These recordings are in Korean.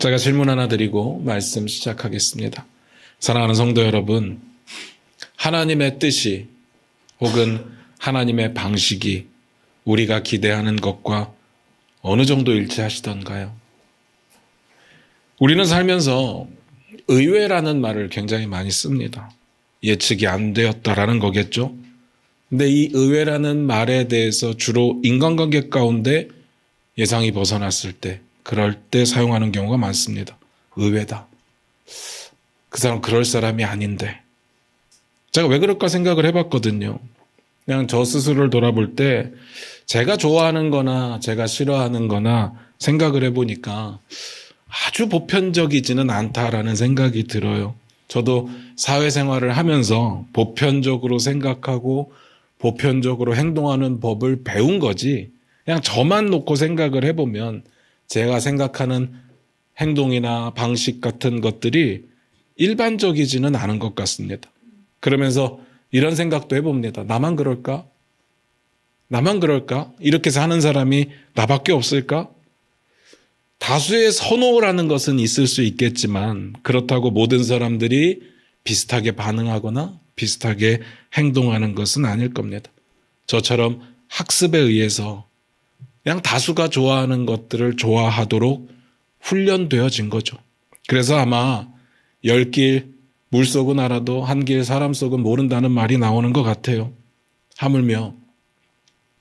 제가 질문 하나 드리고 말씀 시작하겠습니다. 사랑하는 성도 여러분, 하나님의 뜻이 혹은 하나님의 방식이 우리가 기대하는 것과 어느 정도 일치하시던가요? 우리는 살면서 의외라는 말을 굉장히 많이 씁니다. 예측이 안 되었다라는 거겠죠? 근데 이 의외라는 말에 대해서 주로 인간관계 가운데 예상이 벗어났을 때, 그럴 때 사용하는 경우가 많습니다. 의외다. 그 사람 그럴 사람이 아닌데. 제가 왜 그럴까 생각을 해봤거든요. 그냥 저 스스로를 돌아볼 때 제가 좋아하는 거나 제가 싫어하는 거나 생각을 해보니까 아주 보편적이지는 않다라는 생각이 들어요. 저도 사회생활을 하면서 보편적으로 생각하고 보편적으로 행동하는 법을 배운 거지, 그냥 저만 놓고 생각을 해보면 제가 생각하는 행동이나 방식 같은 것들이 일반적이지는 않은 것 같습니다. 그러면서 이런 생각도 해봅니다. 나만 그럴까? 나만 그럴까? 이렇게 사는 사람이 나밖에 없을까? 다수의 선호라는 것은 있을 수 있겠지만 그렇다고 모든 사람들이 비슷하게 반응하거나 비슷하게 행동하는 것은 아닐 겁니다. 저처럼 학습에 의해서 그냥 다수가 좋아하는 것들을 좋아하도록 훈련되어진 거죠. 그래서 아마 10길 물속은 알아도 한 길 사람 속은 모른다는 말이 나오는 것 같아요. 하물며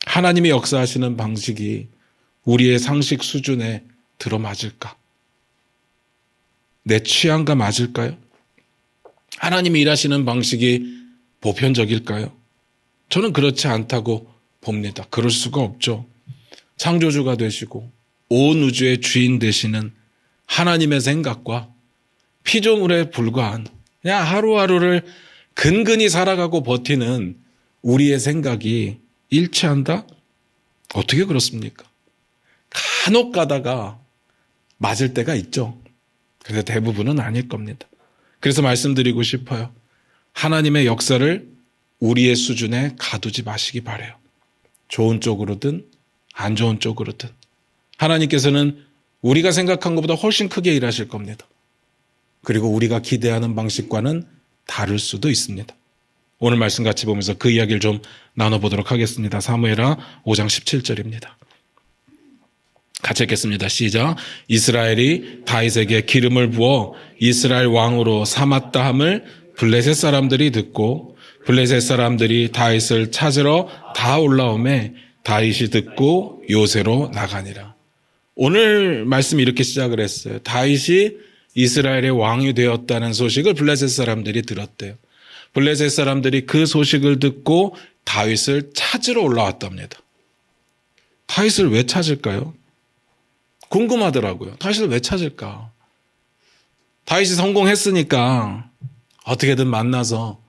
하나님이 역사하시는 방식이 우리의 상식 수준에 들어맞을까? 내 취향과 맞을까요? 하나님이 일하시는 방식이 보편적일까요? 저는 그렇지 않다고 봅니다. 그럴 수가 없죠. 창조주가 되시고 온 우주의 주인 되시는 하나님의 생각과 피조물에 불과한 그냥 하루하루를 근근히 살아가고 버티는 우리의 생각이 일치한다? 어떻게 그렇습니까? 간혹 가다가 맞을 때가 있죠. 그런데 대부분은 아닐 겁니다. 그래서 말씀드리고 싶어요. 하나님의 역사를 우리의 수준에 가두지 마시기 바라요. 좋은 쪽으로든 안 좋은 쪽으로든 하나님께서는 우리가 생각한 것보다 훨씬 크게 일하실 겁니다. 그리고 우리가 기대하는 방식과는 다를 수도 있습니다. 오늘 말씀 같이 보면서 그 이야기를 좀 나눠보도록 하겠습니다. 사무엘하 5장 17절입니다. 같이 읽겠습니다. 시작. 이스라엘이 다윗에게 기름을 부어 이스라엘 왕으로 삼았다 함을 블레셋 사람들이 듣고 블레셋 사람들이 다윗을 찾으러 다 올라오매 다윗이 듣고 요새로 나가니라. 오늘 말씀이 이렇게 시작을 했어요. 다윗이 이스라엘의 왕이 되었다는 소식을 블레셋 사람들이 들었대요. 블레셋 사람들이 그 소식을 듣고 다윗을 찾으러 올라왔답니다. 다윗을 왜 찾을까요? 궁금하더라고요. 다윗을 왜 찾을까? 다윗이 성공했으니까 어떻게든 만나서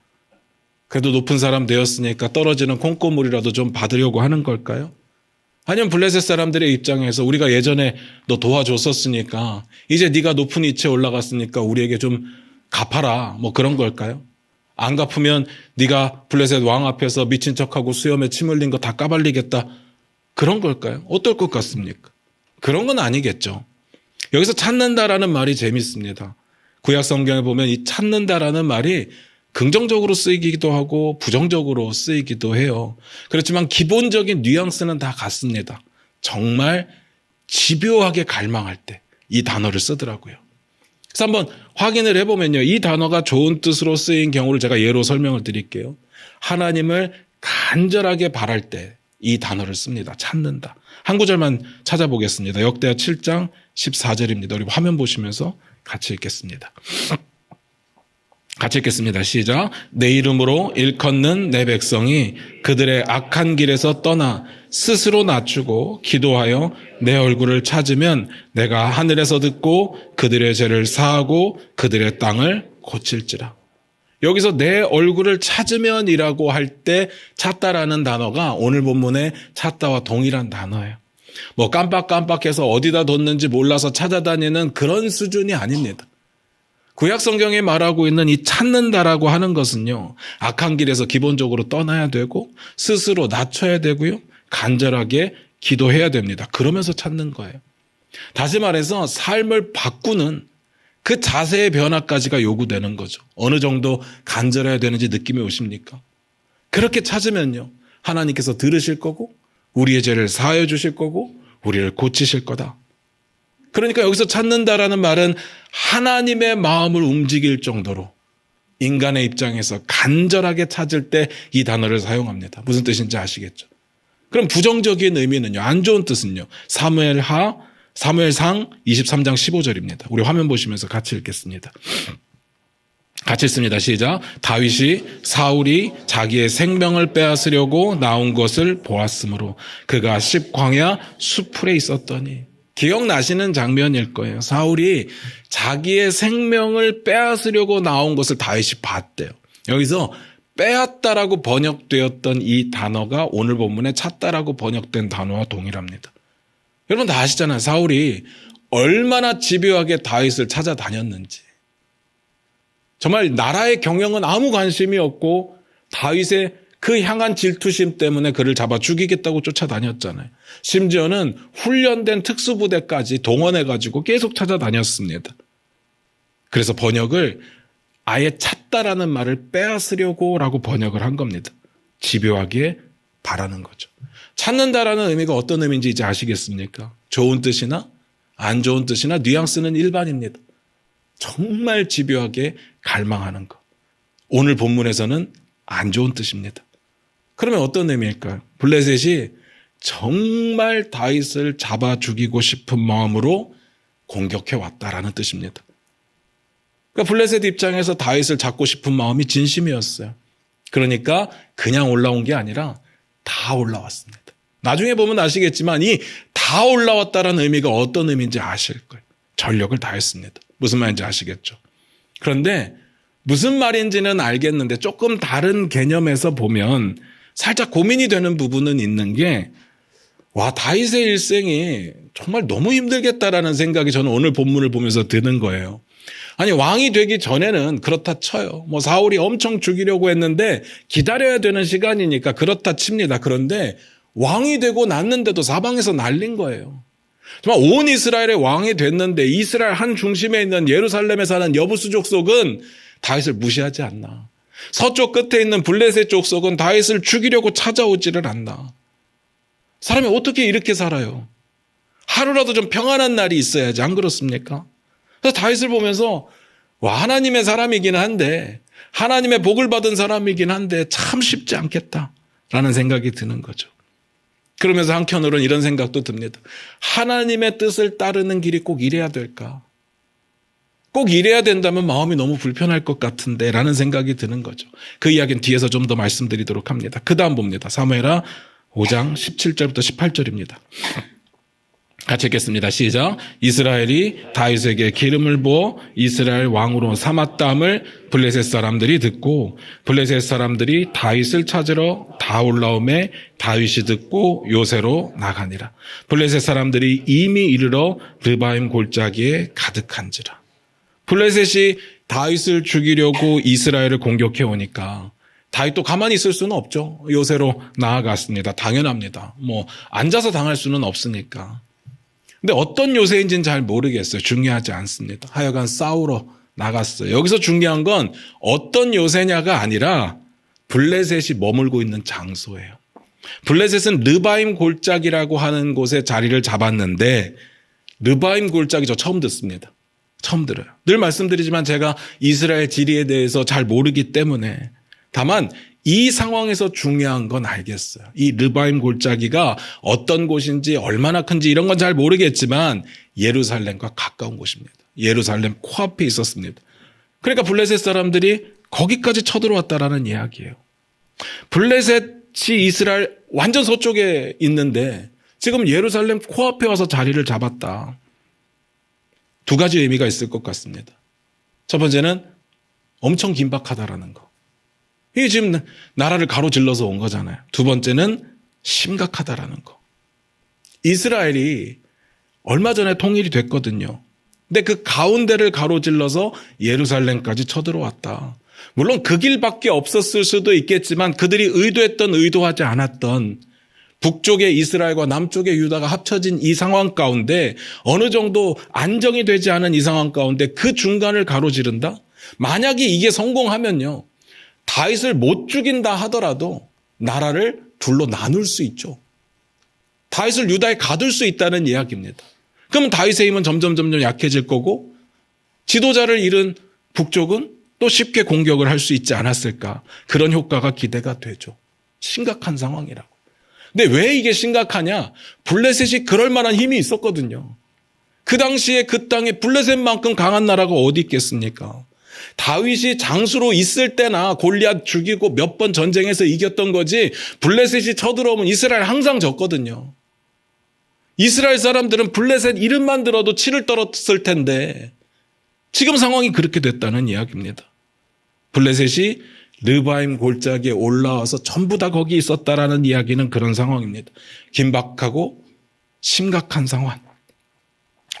그래도 높은 사람 되었으니까 떨어지는 콩고물이라도 좀 받으려고 하는 걸까요? 아니면 블레셋 사람들의 입장에서 우리가 예전에 너 도와줬었으니까 이제 네가 높은 위치에 올라갔으니까 우리에게 좀 갚아라, 뭐 그런 걸까요? 안 갚으면 네가 블레셋 왕 앞에서 미친 척하고 수염에 침 흘린 거 다 까발리겠다, 그런 걸까요? 어떨 것 같습니까? 그런 건 아니겠죠. 여기서 찾는다라는 말이 재밌습니다. 구약 성경에 보면 이 찾는다라는 말이 긍정적으로 쓰이기도 하고 부정적으로 쓰이기도 해요. 그렇지만 기본적인 뉘앙스는 다 같습니다. 정말 집요하게 갈망할 때 이 단어를 쓰더라고요. 그래서 한번 확인을 해보면요. 이 단어가 좋은 뜻으로 쓰인 경우를 제가 예로 설명을 드릴게요. 하나님을 간절하게 바랄 때 이 단어를 씁니다. 찾는다. 한 구절만 찾아보겠습니다. 역대하 7장 14절입니다. 우리 화면 보시면서 같이 읽겠습니다. 같이 읽겠습니다. 시작. 내 이름으로 일컫는 내 백성이 그들의 악한 길에서 떠나 스스로 낮추고 기도하여 내 얼굴을 찾으면 내가 하늘에서 듣고 그들의 죄를 사하고 그들의 땅을 고칠지라. 여기서 내 얼굴을 찾으면이라고 할 때 찾다라는 단어가 오늘 본문의 찾다와 동일한 단어예요. 뭐 깜빡깜빡해서 어디다 뒀는지 몰라서 찾아다니는 그런 수준이 아닙니다. 구약 성경에 말하고 있는 이 찾는다라고 하는 것은요, 악한 길에서 기본적으로 떠나야 되고 스스로 낮춰야 되고요, 간절하게 기도해야 됩니다. 그러면서 찾는 거예요. 다시 말해서 삶을 바꾸는 그 자세의 변화까지가 요구되는 거죠. 어느 정도 간절해야 되는지 느낌이 오십니까? 그렇게 찾으면요, 하나님께서 들으실 거고 우리의 죄를 사하여 주실 거고 우리를 고치실 거다. 그러니까 여기서 찾는다라는 말은 하나님의 마음을 움직일 정도로 인간의 입장에서 간절하게 찾을 때 이 단어를 사용합니다. 무슨 뜻인지 아시겠죠? 그럼 부정적인 의미는요, 안 좋은 뜻은요, 사무엘상 23장 15절입니다. 우리 화면 보시면서 같이 읽겠습니다. 같이 읽습니다. 시작. 다윗이 사울이 자기의 생명을 빼앗으려고 나온 것을 보았으므로 그가 십광야 수풀에 있었더니. 기억나시는 장면일 거예요. 사울이 자기의 생명을 빼앗으려고 나온 것을 다윗이 봤대요. 여기서 빼앗다라고 번역되었던 이 단어가 오늘 본문에 찾다라고 번역된 단어와 동일합니다. 여러분 다 아시잖아요. 사울이 얼마나 집요하게 다윗을 찾아다녔는지. 정말 나라의 경영은 아무 관심이 없고 다윗의 그 향한 질투심 때문에 그를 잡아 죽이겠다고 쫓아다녔잖아요. 심지어는 훈련된 특수부대까지 동원해가지고 계속 찾아다녔습니다. 그래서 번역을 아예 찾다라는 말을 빼앗으려고 라고 번역을 한 겁니다. 집요하게 바라는 거죠. 찾는다라는 의미가 어떤 의미인지 이제 아시겠습니까? 좋은 뜻이나 안 좋은 뜻이나 뉘앙스는 일반입니다. 정말 집요하게 갈망하는 것. 오늘 본문에서는 안 좋은 뜻입니다. 그러면 어떤 의미일까요? 블레셋이 정말 다윗을 잡아 죽이고 싶은 마음으로 공격해 왔다라는 뜻입니다. 그러니까 블레셋 입장에서 다윗을 잡고 싶은 마음이 진심이었어요. 그러니까 그냥 올라온 게 아니라 다 올라왔습니다. 나중에 보면 아시겠지만 이 다 올라왔다라는 의미가 어떤 의미인지 아실 거예요. 전력을 다했습니다. 무슨 말인지 아시겠죠? 그런데 무슨 말인지는 알겠는데 조금 다른 개념에서 보면 살짝 고민이 되는 부분은 있는 게, 와, 다윗의 일생이 정말 너무 힘들겠다라는 생각이 저는 오늘 본문을 보면서 드는 거예요. 아니, 왕이 되기 전에는 그렇다 쳐요. 뭐 사울이 엄청 죽이려고 했는데 기다려야 되는 시간이니까 그렇다 칩니다. 그런데 왕이 되고 났는데도 사방에서 난린 거예요. 정말 온 이스라엘의 왕이 됐는데 이스라엘 한 중심에 있는 예루살렘에 사는 여부수 족속은 다윗을 무시하지 않나. 서쪽 끝에 있는 블레셋 족속은 다윗을 죽이려고 찾아오지를 않나. 사람이 어떻게 이렇게 살아요? 하루라도 좀 평안한 날이 있어야지, 안 그렇습니까? 그래서 다윗을 보면서 와, 하나님의 사람이긴 한데, 하나님의 복을 받은 사람이긴 한데 참 쉽지 않겠다라는 생각이 드는 거죠. 그러면서 한편으로는 이런 생각도 듭니다. 하나님의 뜻을 따르는 길이 꼭 이래야 될까? 꼭 이래야 된다면 마음이 너무 불편할 것 같은데 라는 생각이 드는 거죠. 그 이야기는 뒤에서 좀 더 말씀드리도록 합니다. 그 다음 봅니다. 사무엘하 5장 17절부터 18절입니다. 같이 읽겠습니다. 시작. 이스라엘이 다윗에게 기름을 부어 이스라엘 왕으로 삼았다함을 블레셋 사람들이 듣고 블레셋 사람들이 다윗을 찾으러 다 올라오매 다윗이 듣고 요새로 나가니라. 블레셋 사람들이 이미 이르러 르바임 골짜기에 가득한지라. 블레셋이 다윗을 죽이려고 이스라엘을 공격해 오니까 다윗도 가만히 있을 수는 없죠. 요새로 나아갔습니다. 당연합니다. 뭐 앉아서 당할 수는 없으니까. 근데 어떤 요새인지는 잘 모르겠어요. 중요하지 않습니다. 하여간 싸우러 나갔어요. 여기서 중요한 건 어떤 요새냐가 아니라 블레셋이 머물고 있는 장소예요. 블레셋은 르바임 골짜기라고 하는 곳에 자리를 잡았는데, 르바임 골짜기 저 처음 듣습니다. 처음 들어요. 늘 말씀드리지만 제가 이스라엘 지리에 대해서 잘 모르기 때문에, 다만 이 상황에서 중요한 건 알겠어요. 이 르바임 골짜기가 어떤 곳인지 얼마나 큰지 이런 건 잘 모르겠지만 예루살렘과 가까운 곳입니다. 예루살렘 코앞에 있었습니다. 그러니까 블레셋 사람들이 거기까지 쳐들어왔다라는 이야기예요. 블레셋이 이스라엘 완전 서쪽에 있는데 지금 예루살렘 코앞에 와서 자리를 잡았다. 두 가지 의미가 있을 것 같습니다. 첫 번째는 엄청 긴박하다라는 거. 이게 지금 나라를 가로질러서 온 거잖아요. 두 번째는 심각하다라는 거. 이스라엘이 얼마 전에 통일이 됐거든요. 근데 그 가운데를 가로질러서 예루살렘까지 쳐들어왔다. 물론 그 길밖에 없었을 수도 있겠지만 그들이 의도했던 의도하지 않았던 북쪽의 이스라엘과 남쪽의 유다가 합쳐진 이 상황 가운데 어느 정도 안정이 되지 않은 이 상황 가운데 그 중간을 가로지른다? 만약에 이게 성공하면요, 다윗을 못 죽인다 하더라도 나라를 둘로 나눌 수 있죠. 다윗을 유다에 가둘 수 있다는 이야기입니다. 그러면 다윗의 힘은 점점 약해질 거고 지도자를 잃은 북쪽은 또 쉽게 공격을 할 수 있지 않았을까. 그런 효과가 기대가 되죠. 심각한 상황이라고. 근데 왜 이게 심각하냐? 블레셋이 그럴 만한 힘이 있었거든요. 그 당시에 그 땅에 블레셋만큼 강한 나라가 어디 있겠습니까? 다윗이 장수로 있을 때나 골리앗 죽이고 몇 번 전쟁에서 이겼던 거지, 블레셋이 쳐들어오면 이스라엘 항상 졌거든요. 이스라엘 사람들은 블레셋 이름만 들어도 치를 떨었을 텐데 지금 상황이 그렇게 됐다는 이야기입니다. 블레셋이 르바임 골짜기에 올라와서 전부 다 거기 있었다라는 이야기는 그런 상황입니다. 긴박하고 심각한 상황.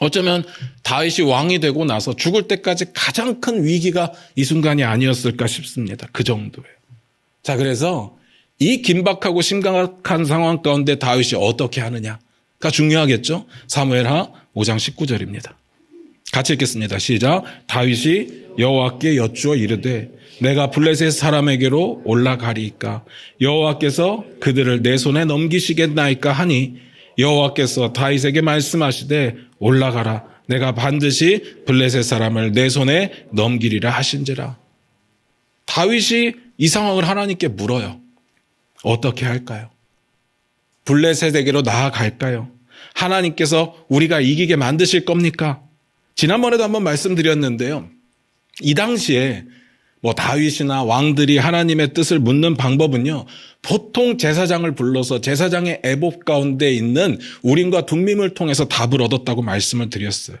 어쩌면 다윗이 왕이 되고 나서 죽을 때까지 가장 큰 위기가 이 순간이 아니었을까 싶습니다. 그 정도예요. 자, 그래서 이 긴박하고 심각한 상황 가운데 다윗이 어떻게 하느냐가 중요하겠죠. 사무엘하 5장 19절입니다. 같이 읽겠습니다. 시작. 다윗이 여호와께 여쭈어 이르되 내가 블레셋 사람에게로 올라가리이까 여호와께서 그들을 내 손에 넘기시겠나이까 하니 여호와께서 다윗에게 말씀하시되 올라가라 내가 반드시 블레셋 사람을 내 손에 넘기리라 하신지라. 다윗이 이 상황을 하나님께 물어요. 어떻게 할까요? 블레셋에게로 나아갈까요? 하나님께서 우리가 이기게 만드실 겁니까? 지난번에도 한번 말씀드렸는데요. 이 당시에 다윗이나 왕들이 하나님의 뜻을 묻는 방법은요, 보통 제사장을 불러서 제사장의 애복 가운데 있는 우림과 둠밈을 통해서 답을 얻었다고 말씀을 드렸어요.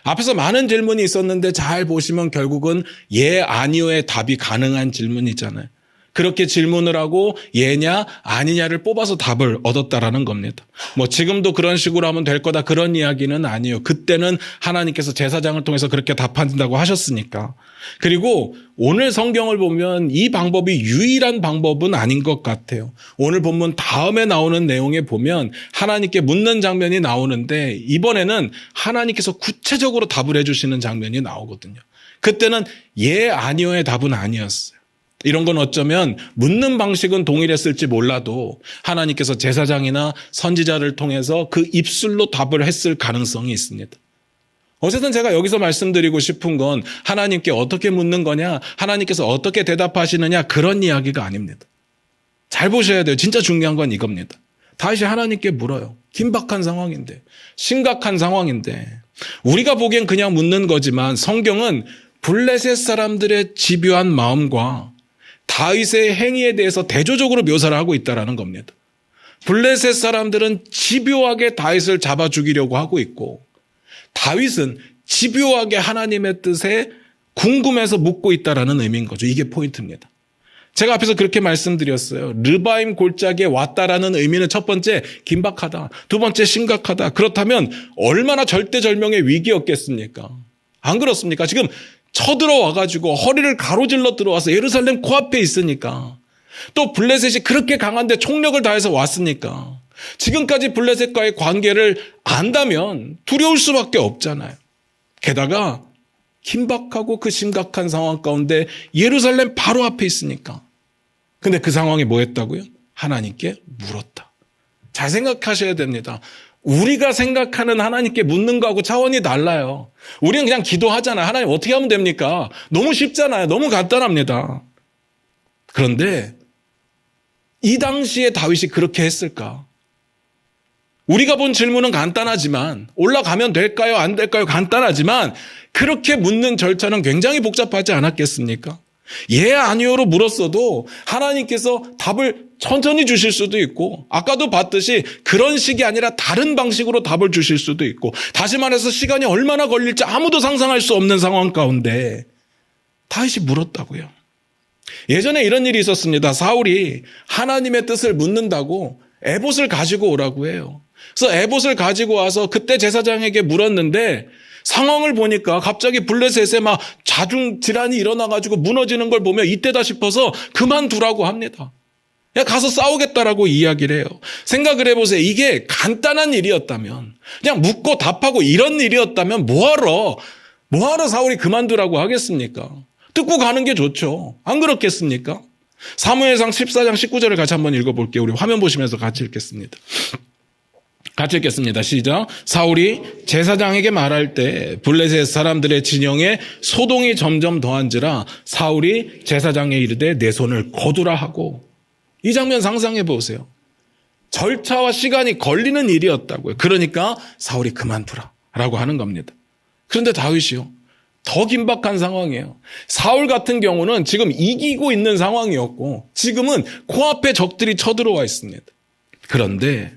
앞에서 많은 질문이 있었는데 잘 보시면 결국은 예, 아니요의 답이 가능한 질문이잖아요. 그렇게 질문을 하고 예냐 아니냐를 뽑아서 답을 얻었다라는 겁니다. 지금도 그런 식으로 하면 될 거다 그런 이야기는 아니에요. 그때는 하나님께서 제사장을 통해서 그렇게 답한다고 하셨으니까. 그리고 오늘 성경을 보면 이 방법이 유일한 방법은 아닌 것 같아요. 오늘 본문 다음에 나오는 내용에 보면 하나님께 묻는 장면이 나오는데 이번에는 하나님께서 구체적으로 답을 해주시는 장면이 나오거든요. 그때는 예 아니요의 답은 아니었어요. 이런 건 어쩌면 묻는 방식은 동일했을지 몰라도 하나님께서 제사장이나 선지자를 통해서 그 입술로 답을 했을 가능성이 있습니다. 어쨌든 제가 여기서 말씀드리고 싶은 건 하나님께 어떻게 묻는 거냐, 하나님께서 어떻게 대답하시느냐 그런 이야기가 아닙니다. 잘 보셔야 돼요. 진짜 중요한 건 이겁니다. 다시 하나님께 물어요. 긴박한 상황인데, 심각한 상황인데 우리가 보기엔 그냥 묻는 거지만 성경은 블레셋 사람들의 집요한 마음과 다윗의 행위에 대해서 대조적으로 묘사를 하고 있다는 겁니다. 블레셋 사람들은 집요하게 다윗을 잡아 죽이려고 하고 있고 다윗은 집요하게 하나님의 뜻에 궁금해서 묻고 있다는 의미인 거죠. 이게 포인트입니다. 제가 앞에서 그렇게 말씀드렸어요. 르바임 골짜기에 왔다라는 의미는 첫 번째 긴박하다, 두 번째 심각하다. 그렇다면 얼마나 절대절명의 위기였겠습니까? 안 그렇습니까? 지금 쳐들어와가지고 허리를 가로질러 들어와서 예루살렘 코앞에 있으니까, 또 블레셋이 그렇게 강한데 총력을 다해서 왔으니까 지금까지 블레셋과의 관계를 안다면 두려울 수밖에 없잖아요. 게다가 긴박하고 그 심각한 상황 가운데 예루살렘 바로 앞에 있으니까. 근데 그 상황이 뭐였다고요? 하나님께 물었다. 잘 생각하셔야 됩니다. 우리가 생각하는 하나님께 묻는 거하고 차원이 달라요. 우리는 그냥 기도하잖아요. 하나님 어떻게 하면 됩니까? 너무 쉽잖아요. 너무 간단합니다. 그런데 이 당시에 다윗이 그렇게 했을까? 우리가 본 질문은 간단하지만, 올라가면 될까요? 안 될까요? 간단하지만 그렇게 묻는 절차는 굉장히 복잡하지 않았겠습니까? 예, 아니요로 물었어도 하나님께서 답을 천천히 주실 수도 있고, 아까도 봤듯이 그런 식이 아니라 다른 방식으로 답을 주실 수도 있고, 다시 말해서 시간이 얼마나 걸릴지 아무도 상상할 수 없는 상황 가운데 다윗이 물었다고요. 예전에 이런 일이 있었습니다. 사울이 하나님의 뜻을 묻는다고 에봇을 가지고 오라고 해요. 그래서 에봇을 가지고 와서 그때 제사장에게 물었는데 상황을 보니까 갑자기 블레셋에 막 자중 질환이 일어나가지고 무너지는 걸 보며 이때다 싶어서 그만두라고 합니다. 그냥 가서 싸우겠다라고 이야기를 해요. 생각을 해보세요. 이게 간단한 일이었다면, 그냥 묻고 답하고 이런 일이었다면 뭐하러 사울이 그만두라고 하겠습니까? 듣고 가는 게 좋죠. 안 그렇겠습니까? 사무엘상 14장 19절을 같이 한번 읽어볼게요. 우리 화면 보시면서 같이 읽겠습니다. 같이 읽겠습니다. 시작. 사울이 제사장에게 말할 때 블레셋 사람들의 진영에 소동이 점점 더한지라 사울이 제사장에 이르되 내 손을 거두라 하고. 이 장면 상상해 보세요. 절차와 시간이 걸리는 일이었다고요. 그러니까 사울이 그만두라라고 하는 겁니다. 그런데 다윗이요, 더 긴박한 상황이에요. 사울 같은 경우는 지금 이기고 있는 상황이었고 지금은 코앞에 적들이 쳐들어와 있습니다. 그런데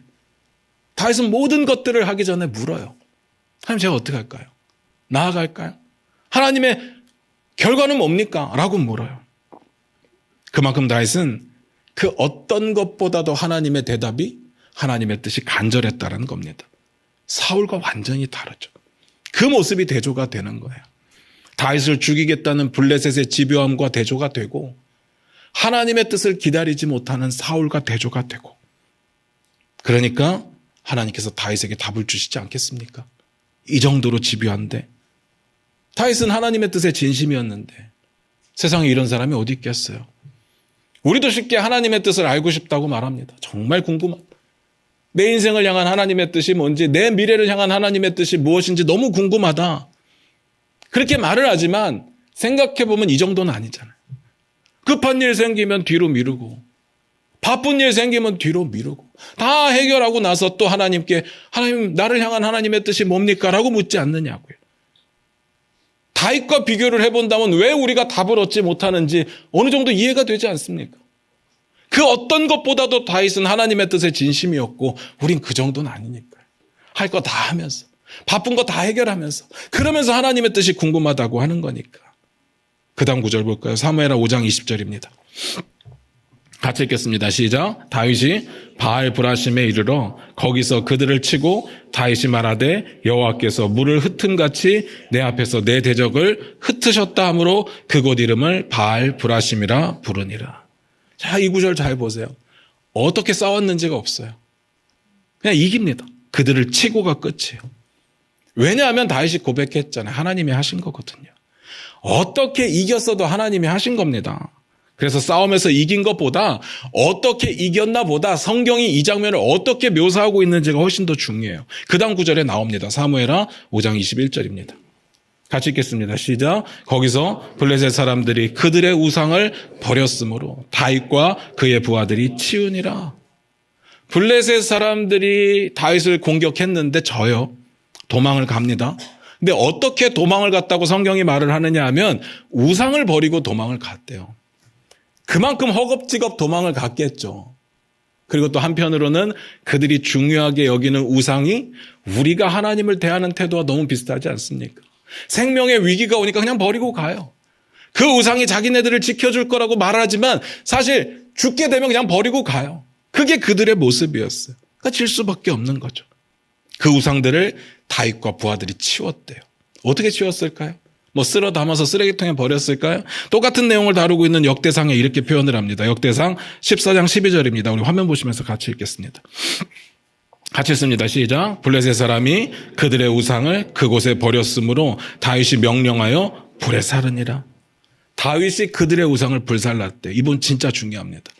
다윗은 모든 것들을 하기 전에 물어요. 하나님, 제가 어떻게 할까요? 나아갈까요? 하나님의 결과는 뭡니까? 라고 물어요. 그만큼 다윗은 그 어떤 것보다도 하나님의 대답이 하나님의 뜻이 간절했다는 겁니다. 사울과 완전히 다르죠. 그 모습이 대조가 되는 거예요. 다윗을 죽이겠다는 블레셋의 집요함과 대조가 되고 하나님의 뜻을 기다리지 못하는 사울과 대조가 되고, 그러니까 하나님께서 다윗에게 답을 주시지 않겠습니까? 이 정도로 집요한데, 다윗은 하나님의 뜻에 진심이었는데 세상에 이런 사람이 어디 있겠어요? 우리도 쉽게 하나님의 뜻을 알고 싶다고 말합니다. 정말 궁금하다. 내 인생을 향한 하나님의 뜻이 뭔지, 내 미래를 향한 하나님의 뜻이 무엇인지 너무 궁금하다. 그렇게 말을 하지만 생각해보면 이 정도는 아니잖아요. 급한 일 생기면 뒤로 미루고, 바쁜 일 생기면 뒤로 미루고, 다 해결하고 나서 또 하나님께 하나님, 나를 향한 하나님의 뜻이 뭡니까? 라고 묻지 않느냐고요. 다윗과 비교를 해본다면 왜 우리가 답을 얻지 못하는지 어느 정도 이해가 되지 않습니까? 그 어떤 것보다도 다윗은 하나님의 뜻에 진심이었고 우린 그 정도는 아니니까요. 할 거 다 하면서, 바쁜 거 다 해결하면서, 그러면서 하나님의 뜻이 궁금하다고 하는 거니까. 그 다음 구절 볼까요? 사무엘하 5장 20절입니다. 같이 읽겠습니다. 시작. 다윗이 바알 브라심에 이르러 거기서 그들을 치고 다윗이 말하되 여호와께서 물을 흩음같이 내 앞에서 내 대적을 흩으셨다 하므로 그곳 이름을 바알 브라심이라 부르니라. 자, 이 구절 잘 보세요. 어떻게 싸웠는지가 없어요. 그냥 이깁니다. 그들을 치고가 끝이에요. 왜냐하면 다윗이 고백했잖아요. 하나님이 하신 거거든요. 어떻게 이겼어도 하나님이 하신 겁니다. 그래서 싸움에서 이긴 것보다 어떻게 이겼나 보다 성경이 이 장면을 어떻게 묘사하고 있는지가 훨씬 더 중요해요. 그 다음 구절에 나옵니다. 사무엘하 5장 21절입니다. 같이 읽겠습니다. 시작. 거기서 블레셋 사람들이 그들의 우상을 버렸으므로 다윗과 그의 부하들이 치우니라. 블레셋 사람들이 다윗을 공격했는데 져요. 도망을 갑니다. 근데 어떻게 도망을 갔다고 성경이 말을 하느냐 하면 우상을 버리고 도망을 갔대요. 그만큼 허겁지겁 도망을 갔겠죠. 그리고 또 한편으로는 그들이 중요하게 여기는 우상이 우리가 하나님을 대하는 태도와 너무 비슷하지 않습니까? 생명의 위기가 오니까 그냥 버리고 가요. 그 우상이 자기네들을 지켜줄 거라고 말하지만 사실 죽게 되면 그냥 버리고 가요. 그게 그들의 모습이었어요. 그러니까 질 수밖에 없는 거죠. 그 우상들을 다윗과 부하들이 치웠대요. 어떻게 치웠을까요? 쓸어 담아서 쓰레기통에 버렸을까요? 똑같은 내용을 다루고 있는 역대상에 이렇게 표현을 합니다. 역대상 14장 12절입니다. 우리 화면 보시면서 같이 읽겠습니다. 같이 읽습니다. 시작. 블레셋 사람이 그들의 우상을 그곳에 버렸으므로 다윗이 명령하여 불에 사르니라. 다윗이 그들의 우상을 불살랐대. 이분 진짜 중요합니다.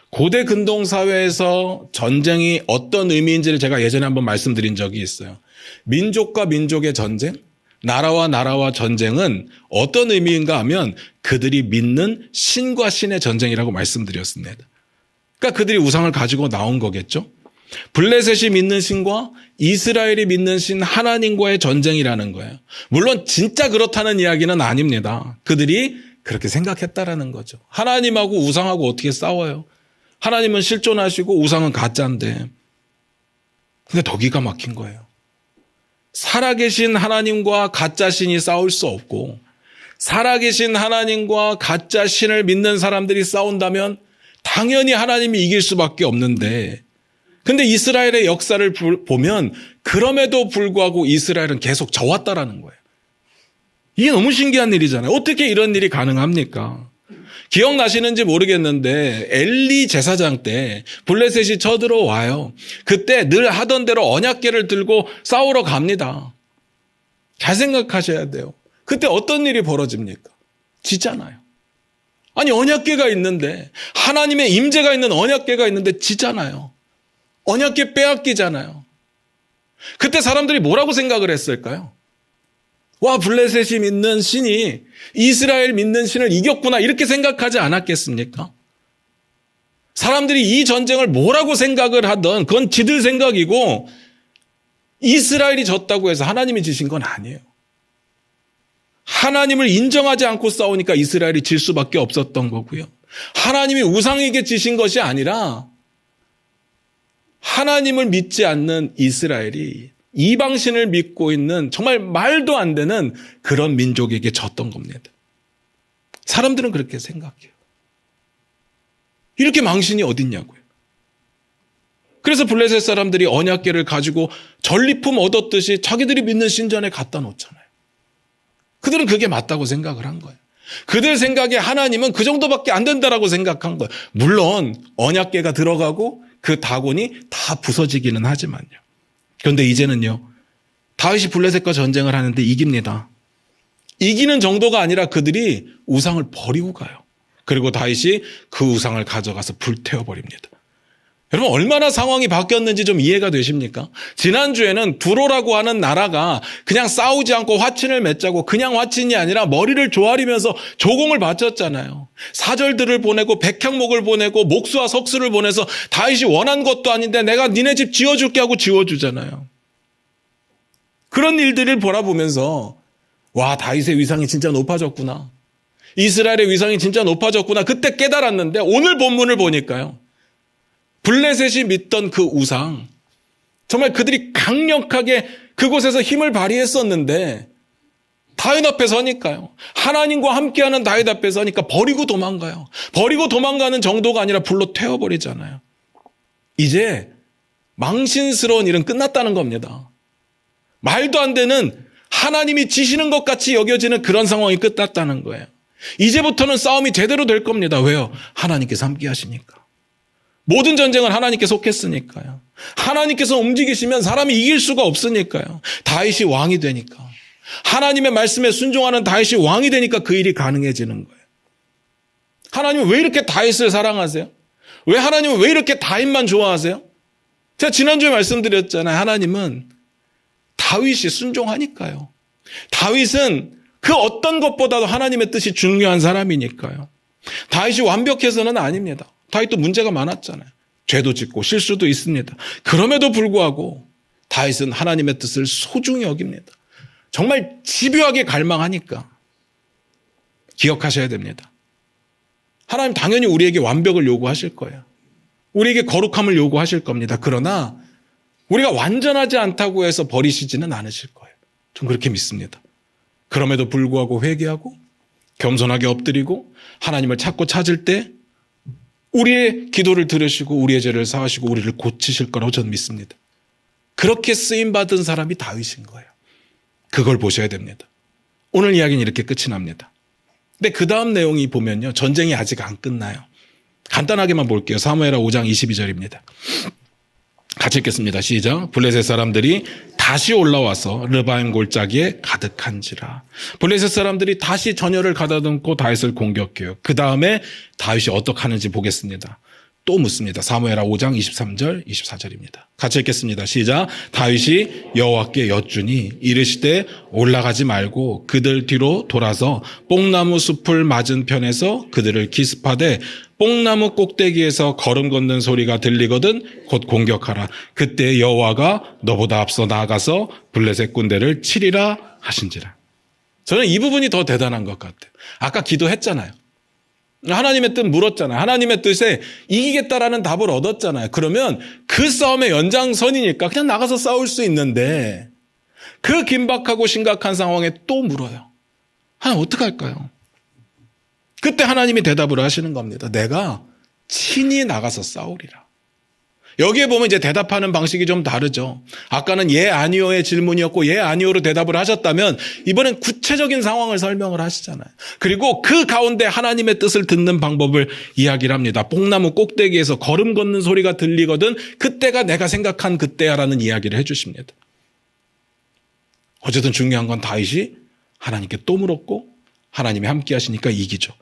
고대 근동사회에서 전쟁이 어떤 의미인지를 제가 예전에 한번 말씀드린 적이 있어요. 민족과 민족의 전쟁, 나라와 나라와 전쟁은 어떤 의미인가 하면 그들이 믿는 신과 신의 전쟁이라고 말씀드렸습니다. 그러니까 그들이 우상을 가지고 나온 거겠죠. 블레셋이 믿는 신과 이스라엘이 믿는 신 하나님과의 전쟁이라는 거예요. 물론 진짜 그렇다는 이야기는 아닙니다. 그들이 그렇게 생각했다라는 거죠. 하나님하고 우상하고 어떻게 싸워요? 하나님은 실존하시고 우상은 가짜인데. 근데 더 기가 막힌 거예요. 살아계신 하나님과 가짜 신이 싸울 수 없고 살아계신 하나님과 가짜 신을 믿는 사람들이 싸운다면 당연히 하나님이 이길 수밖에 없는데, 근데 이스라엘의 역사를 보면 그럼에도 불구하고 이스라엘은 계속 져왔다라는 거예요. 이게 너무 신기한 일이잖아요. 어떻게 이런 일이 가능합니까? 기억나시는지 모르겠는데 엘리 제사장 때 블레셋이 쳐들어와요. 그때 늘 하던 대로 언약궤를 들고 싸우러 갑니다. 잘 생각하셔야 돼요. 그때 어떤 일이 벌어집니까? 지잖아요. 아니 언약궤가 있는데, 하나님의 임재가 있는 언약궤가 있는데 지잖아요. 언약궤 빼앗기잖아요. 그때 사람들이 뭐라고 생각을 했을까요? 와, 블레셋이 믿는 신이 이스라엘 믿는 신을 이겼구나, 이렇게 생각하지 않았겠습니까? 사람들이 이 전쟁을 뭐라고 생각을 하던 그건 지들 생각이고, 이스라엘이 졌다고 해서 하나님이 지신 건 아니에요. 하나님을 인정하지 않고 싸우니까 이스라엘이 질 수밖에 없었던 거고요. 하나님이 우상에게 지신 것이 아니라 하나님을 믿지 않는 이스라엘이 이방신을 믿고 있는 정말 말도 안 되는 그런 민족에게 졌던 겁니다. 사람들은 그렇게 생각해요. 이렇게 망신이 어딨냐고요. 그래서 블레셋 사람들이 언약궤를 가지고 전리품 얻었듯이 자기들이 믿는 신전에 갖다 놓잖아요. 그들은 그게 맞다고 생각을 한 거예요. 그들 생각에 하나님은 그 정도밖에 안 된다라고 생각한 거예요. 물론 언약궤가 들어가고 그 다곤이 다 부서지기는 하지만요. 그런데 이제는요, 다윗이 블레셋과 전쟁을 하는데 이깁니다. 이기는 정도가 아니라 그들이 우상을 버리고 가요. 그리고 다윗이 그 우상을 가져가서 불태워버립니다. 여러분, 얼마나 상황이 바뀌었는지 좀 이해가 되십니까? 지난주에는 두로라고 하는 나라가 그냥 싸우지 않고 화친을 맺자고, 그냥 화친이 아니라 머리를 조아리면서 조공을 바쳤잖아요. 사절들을 보내고 백향목을 보내고 목수와 석수를 보내서 다윗이 원한 것도 아닌데 내가 니네 집 지어줄게 하고 지어주잖아요. 그런 일들을 바라보면서 와, 다윗의 위상이 진짜 높아졌구나, 이스라엘의 위상이 진짜 높아졌구나, 그때 깨달았는데 오늘 본문을 보니까요, 블레셋이 믿던 그 우상, 정말 그들이 강력하게 그곳에서 힘을 발휘했었는데 다윗 앞에 서니까요, 하나님과 함께하는 다윗 앞에 서니까 버리고 도망가요. 버리고 도망가는 정도가 아니라 불로 태워버리잖아요. 이제 망신스러운 일은 끝났다는 겁니다. 말도 안 되는, 하나님이 지시는 것 같이 여겨지는 그런 상황이 끝났다는 거예요. 이제부터는 싸움이 제대로 될 겁니다. 왜요? 하나님께서 함께 하시니까. 모든 전쟁은 하나님께 속했으니까요. 하나님께서 움직이시면 사람이 이길 수가 없으니까요. 다윗이 왕이 되니까, 하나님의 말씀에 순종하는 다윗이 왕이 되니까 그 일이 가능해지는 거예요. 하나님은 왜 이렇게 다윗을 사랑하세요? 왜 하나님은 왜 이렇게 다윗만 좋아하세요? 제가 지난주에 말씀드렸잖아요. 하나님은 다윗이 순종하니까요. 다윗은 그 어떤 것보다도 하나님의 뜻이 중요한 사람이니까요. 다윗이 완벽해서는 아닙니다. 다윗도 문제가 많았잖아요. 죄도 짓고 실수도 있습니다. 그럼에도 불구하고 다윗은 하나님의 뜻을 소중히 여깁니다. 정말 집요하게 갈망하니까. 기억하셔야 됩니다. 하나님 당연히 우리에게 완벽을 요구하실 거예요. 우리에게 거룩함을 요구하실 겁니다. 그러나 우리가 완전하지 않다고 해서 버리시지는 않으실 거예요. 전 그렇게 믿습니다. 그럼에도 불구하고 회개하고 겸손하게 엎드리고 하나님을 찾고 찾을 때 우리의 기도를 들으시고 우리의 죄를 사하시고 우리를 고치실 거라고 저는 믿습니다. 그렇게 쓰임받은 사람이 다윗인 거예요. 그걸 보셔야 됩니다. 오늘 이야기는 이렇게 끝이 납니다. 근데 그 다음 내용이 보면요, 전쟁이 아직 안 끝나요. 간단하게만 볼게요. 사무엘하 5장 22절입니다. 같이 읽겠습니다. 시작. 블레셋 사람들이 다시 올라와서 르바임 골짜기에 가득한지라. 블레셋 사람들이 다시 전열을 가다듬고 다윗을 공격해요. 그 다음에 다윗이 어떻게 하는지 보겠습니다. 또 묻습니다. 사무엘하 5장 23절 24절입니다. 같이 읽겠습니다. 시작. 다윗이 여호와께 여쭈니 이르시되 올라가지 말고 그들 뒤로 돌아서 뽕나무 숲을 맞은 편에서 그들을 기습하되 뽕나무 꼭대기에서 걸음 걷는 소리가 들리거든 곧 공격하라. 그때 여호와가 너보다 앞서 나아가서 블레셋 군대를 치리라 하신지라. 저는 이 부분이 더 대단한 것 같아요. 아까 기도했잖아요. 하나님의 뜻 물었잖아요. 하나님의 뜻에 이기겠다라는 답을 얻었잖아요. 그러면 그 싸움의 연장선이니까 그냥 나가서 싸울 수 있는데 그 긴박하고 심각한 상황에 또 물어요. 하나님 어떡할까요? 그때 하나님이 대답을 하시는 겁니다. 내가 친히 나가서 싸우리라. 여기에 보면 이제 대답하는 방식이 좀 다르죠. 아까는 예, 아니요의 질문이었고 예, 아니요로 대답을 하셨다면 이번엔 구체적인 상황을 설명을 하시잖아요. 그리고 그 가운데 하나님의 뜻을 듣는 방법을 이야기를 합니다. 뽕나무 꼭대기에서 걸음 걷는 소리가 들리거든 그때가 내가 생각한 그때야라는 이야기를 해주십니다. 어쨌든 중요한 건 다윗이 하나님께 또 물었고 하나님이 함께 하시니까 이기죠.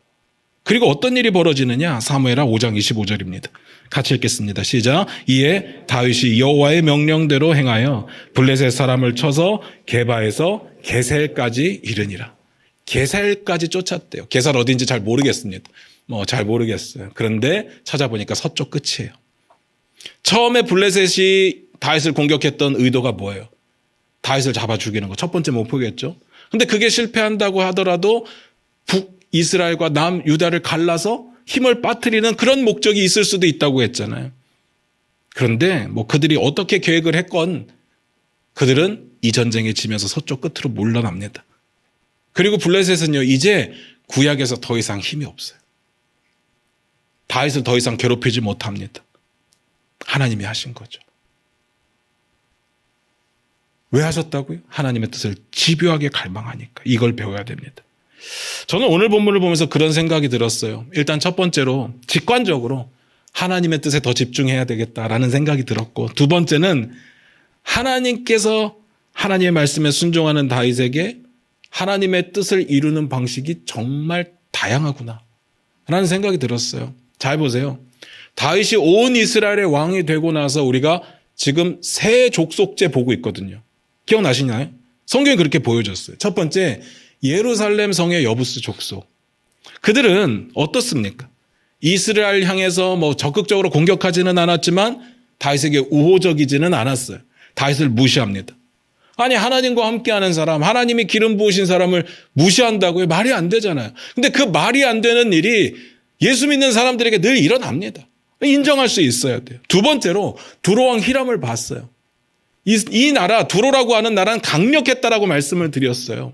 그리고 어떤 일이 벌어지느냐? 사무엘하 5장 25절입니다. 같이 읽겠습니다. 시작. 이에 다윗이 여호와의 명령대로 행하여 블레셋 사람을 쳐서 게바에서 게셀까지 이르니라. 게셀까지 쫓았대요. 게살 어딘지 잘 모르겠습니다. 잘 모르겠어요. 그런데 찾아보니까 서쪽 끝이에요. 처음에 블레셋이 다윗을 공격했던 의도가 뭐예요? 다윗을 잡아 죽이는 거. 첫 번째 목표겠죠. 근데 그게 실패한다고 하더라도 북이스라엘과 남유다를 갈라서 힘을 빠뜨리는 그런 목적이 있을 수도 있다고 했잖아요. 그런데 그들이 어떻게 계획을 했건 그들은 이 전쟁에 지면서 서쪽 끝으로 물러납니다. 그리고 블레셋은요, 이제 구약에서 더 이상 힘이 없어요. 다윗을 더 이상 괴롭히지 못합니다. 하나님이 하신 거죠. 왜 하셨다고요? 하나님의 뜻을 집요하게 갈망하니까. 이걸 배워야 됩니다. 저는 오늘 본문을 보면서 그런 생각이 들었어요. 일단 첫 번째로 직관적으로 하나님의 뜻에 더 집중해야 되겠다라는 생각이 들었고, 두 번째는 하나님께서 하나님의 말씀에 순종하는 다윗에게 하나님의 뜻을 이루는 방식이 정말 다양하구나 라는 생각이 들었어요. 잘 보세요. 다윗이 온 이스라엘의 왕이 되고 나서 우리가 지금 세 족속제 보고 있거든요. 기억나시나요? 성경이 그렇게 보여줬어요. 첫 번째, 예루살렘 성의 여부스 족속. 그들은 어떻습니까? 이스라엘 향해서 적극적으로 공격하지는 않았지만 다윗에게 우호적이지는 않았어요. 다윗을 무시합니다. 아니, 하나님과 함께하는 사람, 하나님이 기름 부으신 사람을 무시한다고요? 말이 안 되잖아요. 근데 그 말이 안 되는 일이 예수 믿는 사람들에게 늘 일어납니다. 인정할 수 있어야 돼요. 두 번째로 두로왕 히람을 봤어요. 이 나라, 두로라고 하는 나라는 강력했다라고 말씀을 드렸어요.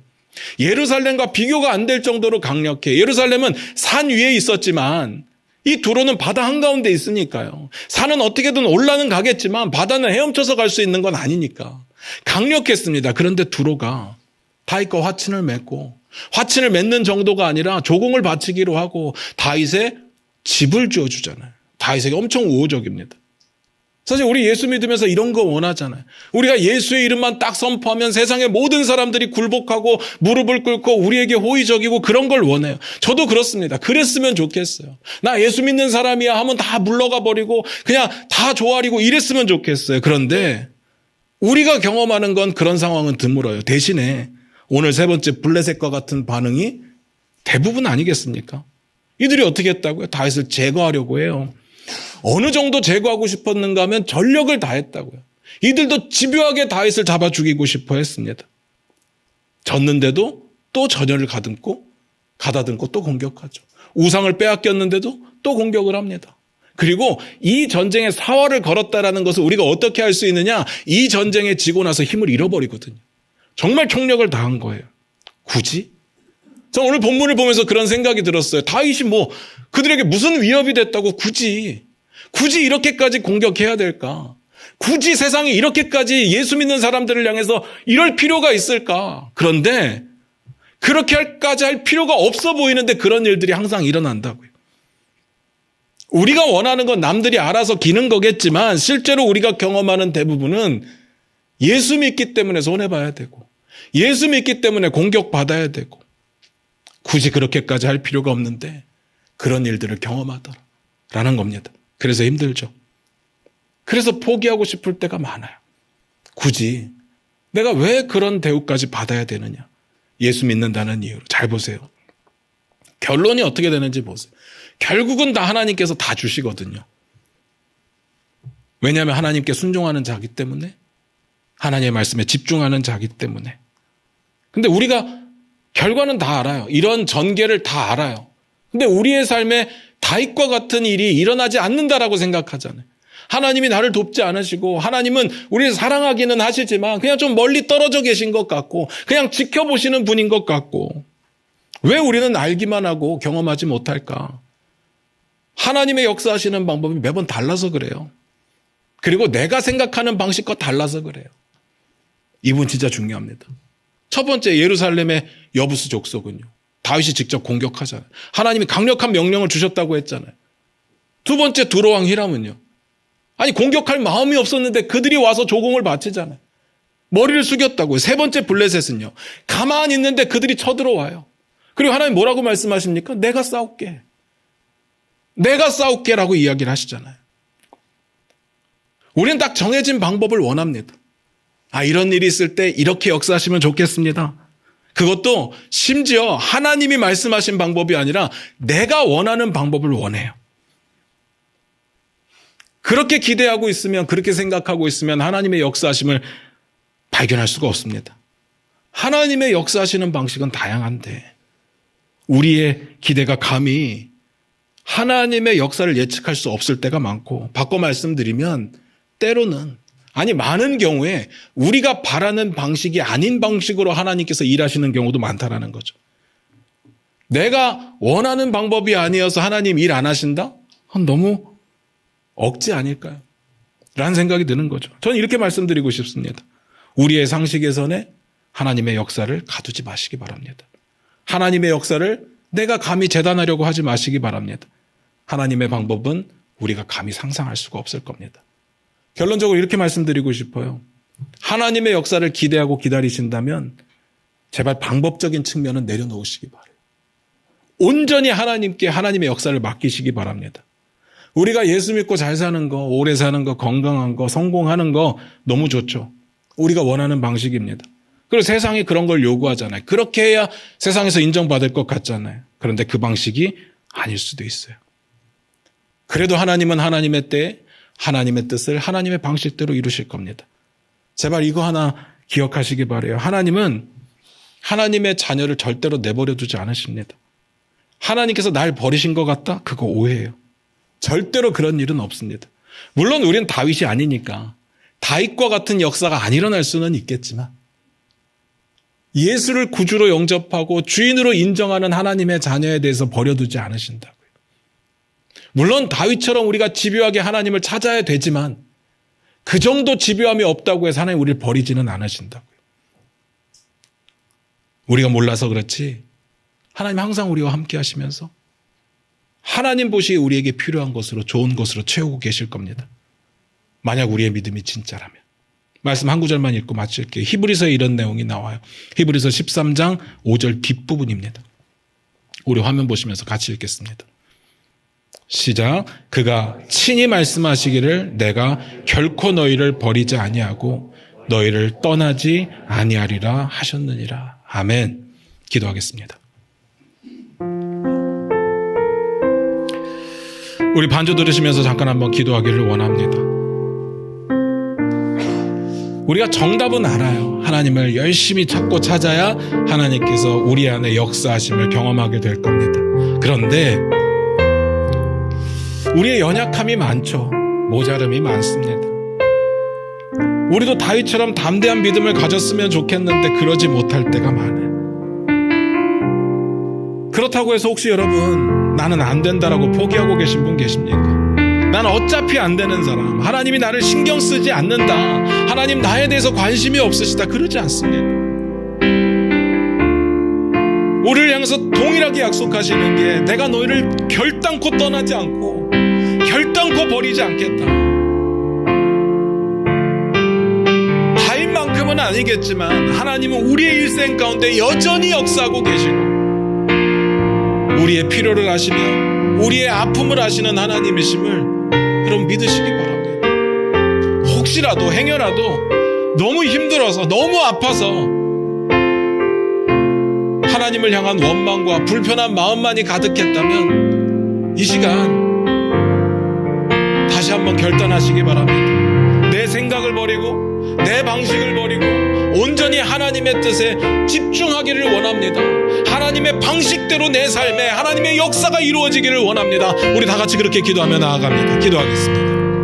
예루살렘과 비교가 안 될 정도로 강력해. 예루살렘은 산 위에 있었지만 이 두로는 바다 한가운데 있으니까요. 산은 어떻게든 올라는 가겠지만 바다는 헤엄쳐서 갈 수 있는 건 아니니까. 강력했습니다. 그런데 두로가 다윗과 화친을 맺고, 화친을 맺는 정도가 아니라 조공을 바치기로 하고 다윗의 집을 지어주잖아요. 다윗에게 엄청 우호적입니다. 사실 우리 예수 믿으면서 이런 거 원하잖아요. 우리가 예수의 이름만 딱 선포하면 세상의 모든 사람들이 굴복하고 무릎을 꿇고 우리에게 호의적이고 그런 걸 원해요. 저도 그렇습니다. 그랬으면 좋겠어요. 나 예수 믿는 사람이야 하면 다 물러가 버리고 그냥 다 조아리고 이랬으면 좋겠어요. 그런데 우리가 경험하는 건 그런 상황은 드물어요. 대신에 오늘 세 번째 블레셋과 같은 반응이 대부분 아니겠습니까? 이들이 어떻게 했다고요? 다윗을 제거하려고 해요. 어느 정도 제거하고 싶었는가 하면 전력을 다했다고요. 이들도 집요하게 다윗을 잡아 죽이고 싶어 했습니다. 졌는데도 또 전열을 가다듬고 또 공격하죠. 우상을 빼앗겼는데도 또 공격을 합니다. 그리고 이 전쟁에 사활을 걸었다라는 것을 우리가 어떻게 할 수 있느냐? 이 전쟁에 지고 나서 힘을 잃어버리거든요. 정말 총력을 다한 거예요. 굳이? 저 오늘 본문을 보면서 그런 생각이 들었어요. 다윗이 그들에게 무슨 위협이 됐다고 굳이 이렇게까지 공격해야 될까? 굳이 세상이 이렇게까지 예수 믿는 사람들을 향해서 이럴 필요가 있을까? 그런데 그렇게까지 할 필요가 없어 보이는데 그런 일들이 항상 일어난다고요. 우리가 원하는 건 남들이 알아서 기는 거겠지만 실제로 우리가 경험하는 대부분은 예수 믿기 때문에 손해봐야 되고 예수 믿기 때문에 공격받아야 되고 굳이 그렇게까지 할 필요가 없는데 그런 일들을 경험하더라라는 겁니다. 그래서 힘들죠. 그래서 포기하고 싶을 때가 많아요. 굳이 내가 왜 그런 대우까지 받아야 되느냐. 예수 믿는다는 이유로. 잘 보세요. 결론이 어떻게 되는지 보세요. 결국은 다 하나님께서 다 주시거든요. 왜냐하면 하나님께 순종하는 자기 때문에, 하나님의 말씀에 집중하는 자기 때문에. 근데 우리가 결과는 다 알아요. 이런 전개를 다 알아요. 근데 우리의 삶에 다윗과 같은 일이 일어나지 않는다라고 생각하잖아요. 하나님이 나를 돕지 않으시고 하나님은 우리를 사랑하기는 하시지만 그냥 좀 멀리 떨어져 계신 것 같고 그냥 지켜보시는 분인 것 같고 왜 우리는 알기만 하고 경험하지 못할까? 하나님의 역사하시는 방법이 매번 달라서 그래요. 그리고 내가 생각하는 방식과 달라서 그래요. 이분 진짜 중요합니다. 첫 번째, 예루살렘의 여부스 족속은요, 다윗이 직접 공격하잖아요. 하나님이 강력한 명령을 주셨다고 했잖아요. 두 번째, 두로왕 히람은요, 아니 공격할 마음이 없었는데 그들이 와서 조공을 바치잖아요. 머리를 숙였다고요. 세 번째, 블레셋은요, 가만히 있는데 그들이 쳐들어와요. 그리고 하나님 뭐라고 말씀하십니까? 내가 싸울게. 내가 싸울게라고 이야기를 하시잖아요. 우리는 딱 정해진 방법을 원합니다. 이런 일이 있을 때 이렇게 역사하시면 좋겠습니다. 그것도 심지어 하나님이 말씀하신 방법이 아니라 내가 원하는 방법을 원해요. 그렇게 기대하고 있으면, 그렇게 생각하고 있으면 하나님의 역사하심을 발견할 수가 없습니다. 하나님의 역사하시는 방식은 다양한데 우리의 기대가 감히 하나님의 역사를 예측할 수 없을 때가 많고, 바꿔 말씀드리면 때로는, 아니 많은 경우에 우리가 바라는 방식이 아닌 방식으로 하나님께서 일하시는 경우도 많다라는 거죠. 내가 원하는 방법이 아니어서 하나님 일 안 하신다? 너무 억지 아닐까요? 라는 생각이 드는 거죠. 저는 이렇게 말씀드리고 싶습니다. 우리의 상식에서는 하나님의 역사를 가두지 마시기 바랍니다. 하나님의 역사를 내가 감히 재단하려고 하지 마시기 바랍니다. 하나님의 방법은 우리가 감히 상상할 수가 없을 겁니다. 결론적으로 이렇게 말씀드리고 싶어요. 하나님의 역사를 기대하고 기다리신다면 제발 방법적인 측면은 내려놓으시기 바라요. 온전히 하나님께 하나님의 역사를 맡기시기 바랍니다. 우리가 예수 믿고 잘 사는 거, 오래 사는 거, 건강한 거, 성공하는 거 너무 좋죠. 우리가 원하는 방식입니다. 그리고 세상이 그런 걸 요구하잖아요. 그렇게 해야 세상에서 인정받을 것 같잖아요. 그런데 그 방식이 아닐 수도 있어요. 그래도 하나님은 하나님의 때에 하나님의 뜻을 하나님의 방식대로 이루실 겁니다. 제발 이거 하나 기억하시기 바라요. 하나님은 하나님의 자녀를 절대로 내버려 두지 않으십니다. 하나님께서 날 버리신 것 같다? 그거 오해예요. 절대로 그런 일은 없습니다. 물론 우리는 다윗이 아니니까 다윗과 같은 역사가 안 일어날 수는 있겠지만 예수를 구주로 영접하고 주인으로 인정하는 하나님의 자녀에 대해서 버려두지 않으신다고요. 물론 다윗처럼 우리가 집요하게 하나님을 찾아야 되지만 그 정도 집요함이 없다고 해서 하나님 우리를 버리지는 않으신다고요. 우리가 몰라서 그렇지 하나님 항상 우리와 함께 하시면서 하나님 보시기에 우리에게 필요한 것으로, 좋은 것으로 채우고 계실 겁니다. 만약 우리의 믿음이 진짜라면. 말씀 한 구절만 읽고 마칠게요. 히브리서에 이런 내용이 나와요. 히브리서 13장 5절 뒷부분입니다. 우리 화면 보시면서 같이 읽겠습니다. 시작. 그가 친히 말씀하시기를 내가 결코 너희를 버리지 아니하고 너희를 떠나지 아니하리라 하셨느니라. 아멘. 기도하겠습니다. 우리 반주 들으시면서 잠깐 한번 기도하기를 원합니다. 우리가 정답은 알아요. 하나님을 열심히 찾고 찾아야 하나님께서 우리 안에 역사하심을 경험하게 될 겁니다. 그런데 우리의 연약함이 많죠. 모자름이 많습니다. 우리도 다윗처럼 담대한 믿음을 가졌으면 좋겠는데 그러지 못할 때가 많아요. 그렇다고 해서 혹시 여러분 나는 안 된다라고 포기하고 계신 분 계십니까? 나는 어차피 안 되는 사람, 하나님이 나를 신경 쓰지 않는다, 하나님 나에 대해서 관심이 없으시다, 그러지 않습니다. 우리를 향해서 동일하게 약속하시는 게 내가 너희를 결단코 떠나지 않고 결단코 버리지 않겠다. 다윗만큼은 아니겠지만 하나님은 우리의 일생 가운데 여전히 역사하고 계시고 우리의 필요를 아시며 우리의 아픔을 아시는 하나님이심을 여러분 믿으시기 바랍니다. 혹시라도 행여라도 너무 힘들어서 너무 아파서 하나님을 향한 원망과 불편한 마음만이 가득했다면 이 시간 다시 한번 결단하시기 바랍니다. 내 생각을 버리고 내 방식을 버리고 온전히 하나님의 뜻에 집중하기를 원합니다. 하나님의 방식대로 내 삶에 하나님의 역사가 이루어지기를 원합니다. 우리 다 같이 그렇게 기도하며 나아갑니다. 기도하겠습니다.